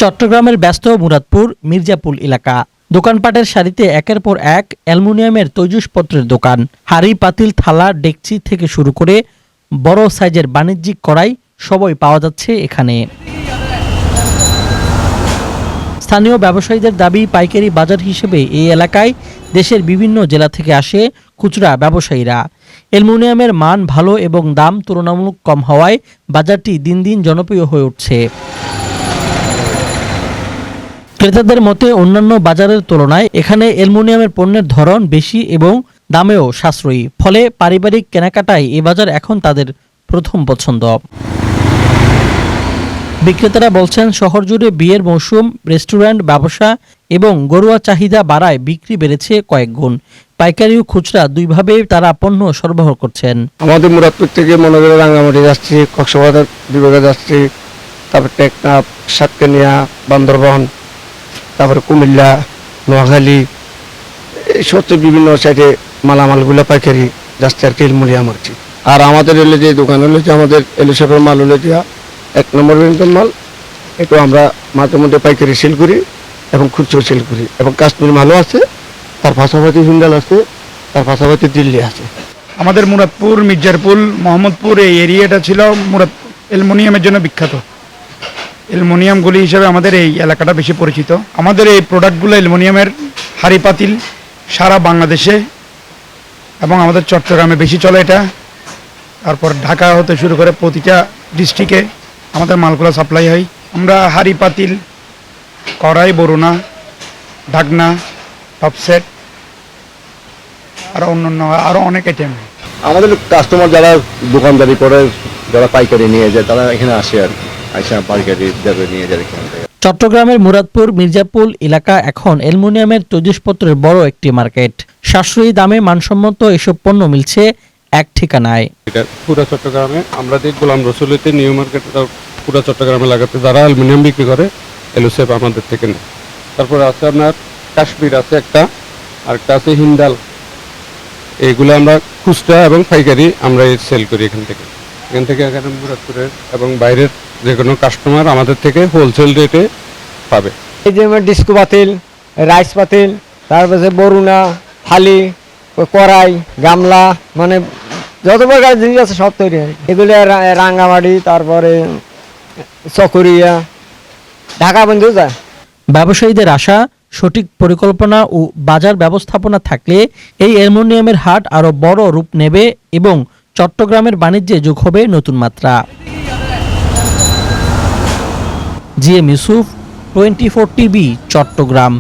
চট্টগ্রামের ব্যস্ত মুরাদপুর মির্জাপুল এলাকা। দোকানপাটের সারিতে একের পর এক অ্যালুমিনিয়ামের তৈজসপত্রের দোকান। হাঁড়ি, পাতিল, থালা, ডেকচি থেকে শুরু করে বড় সাইজের বাণিজ্যিক কড়াই সবই পাওয়া যাচ্ছে এখানে। স্থানীয় ব্যবসায়ীদের দাবি, পাইকারি বাজার হিসেবে এই এলাকায় দেশের বিভিন্ন জেলা থেকে আসে খুচরা ব্যবসায়ীরা। অ্যালুমিনিয়ামের মান ভালো এবং দাম তুলনামূলক কম হওয়ায় বাজারটি দিন দিন জনপ্রিয় হয়ে উঠছে। ক্রেতাদের মতে অন্যান্য বাজারের তুলনায় এখানে অ্যালুমিনিয়ামের পণ্যের ধরন বেশি এবং দামেও সাশ্রয়ী। ফলে পারিবারিক কেনাকাটায় এ বাজার এখন তাদের প্রথম পছন্দ। বিক্রেতারা বলছেন, শহর জুড়ে বিয়ের মৌসুম, রেস্টুরেন্ট, ব্যবসা এবং ঘরোয়া চাহিদা বাড়ায় বিক্রি বেড়েছে কয়েক গুণ। পাইকারি ও খুচরা দুইভাবেই তারা পণ্য সরবরাহ করছেন। আমাদের মুরাদপুর থেকে মনে করে রাঙ্গামাটি যাচ্ছি, কক্সবাজার বিভাগে যাচ্ছি, তারপর টেকনাফ, সাতকানিয়া, বান্দরবান, তারপরে কুমিল্লা, নোয়াখালী, এই সমস্ত বিভিন্ন সাইডে মালামালগুলো পাইকারি যাচ্ছে আর কি অ্যালুমিনিয়াম আর কি। আর আমাদের এলে যে দোকান হলো যে আমাদের এলুসেফের মাল হলো যে 1 নম্বর বেঞ্চের মাল, একটু আমরা মাঝে মধ্যে পাইকারি সেল করি এবং খুচরো সেল করি এবং কাশ্মীর মালও আছে, তার পাশাপাশি হিন্দাল আছে, তার পাশাপাশি দিল্লি আছে। আমাদের মুরাদপুর, মির্জাপুল, মোহাম্মদপুর এই এরিয়াটা ছিল অ্যালুমিনিয়ামের জন্য বিখ্যাত। অ্যালুমিনিয়ামগুলি হিসেবে আমাদের এই এলাকাটা বেশি পরিচিত। আমাদের এই প্রোডাক্টগুলো অ্যালুমিনিয়ামের হাঁড়ি পাতিল সারা বাংলাদেশে এবং আমাদের চট্টগ্রামে বেশি চলে এটা। তারপর ঢাকা হতে শুরু করে প্রতিটা ডিস্ট্রিক্টে আমাদের মালগুলো সাপ্লাই হয়। আমরা হাঁড়ি পাতিল, কড়াই, বরুণা, ঢাকনা, টপসেট আরও অনেক আইটেম। আমাদের কাস্টমার যারা দোকানদারি করে, যারা পাইকারি নিয়ে যায়, তারা এখানে আসে আর কি, আইসা পাইকারি যাবে নিয়ে যায় এখান থেকে। চট্টগ্রামের মুরাদপুর মির্জাপুল এলাকা এখন অ্যালুমিনিয়ামের তৈজসপত্রের বড় একটি মার্কেট। সাশ্রয়ী দামে মানসম্মত এসব পণ্য মিলছে এক ঠিকানায়। এটা পুরো চট্টগ্রামে আমরা গোলাম রসুলিতে নিউ মার্কেট, পুরো চট্টগ্রামে লাগাতে যারা অ্যালুমিনিয়াম বিক্রি করে এলুসেফ আমাদের থেকে নেয়। তারপরে আছে আপনার কাশ্মীর আছে একটা, আরেকটা আছে হিন্দাল। এইগুলো আমরা খুচরা এবং পাইকারি আমরা সেল করি এখান থেকে এখানে মুরাদপুরের এবং বাইরের যে কোনো কাস্টমার আমাদের থেকে হোলসেল রেটে পাবে। এই যে ডিস্কো পাতিল, রাইস পাতিল, তারপরে বরুণা, থালি, কড়াই, গামলা, মানে যত প্রকার জিনিস আছে সব তৈরি হয়। এগুলো রাঙ্গামাটি, তারপরে চকরিয়া, ঢাকা পর্যন্ত যায়। ব্যবসায়ীদের আশা, সঠিক পরিকল্পনা ও বাজার ব্যবস্থাপনা থাকলে এই অ্যালুমিনিয়ামের হাট আরও বড় রূপ নেবে এবং চট্টগ্রামের বাণিজ্যে যোগ হবে নতুন মাত্রা। GM Yusuf, 24 TV, Chittagong.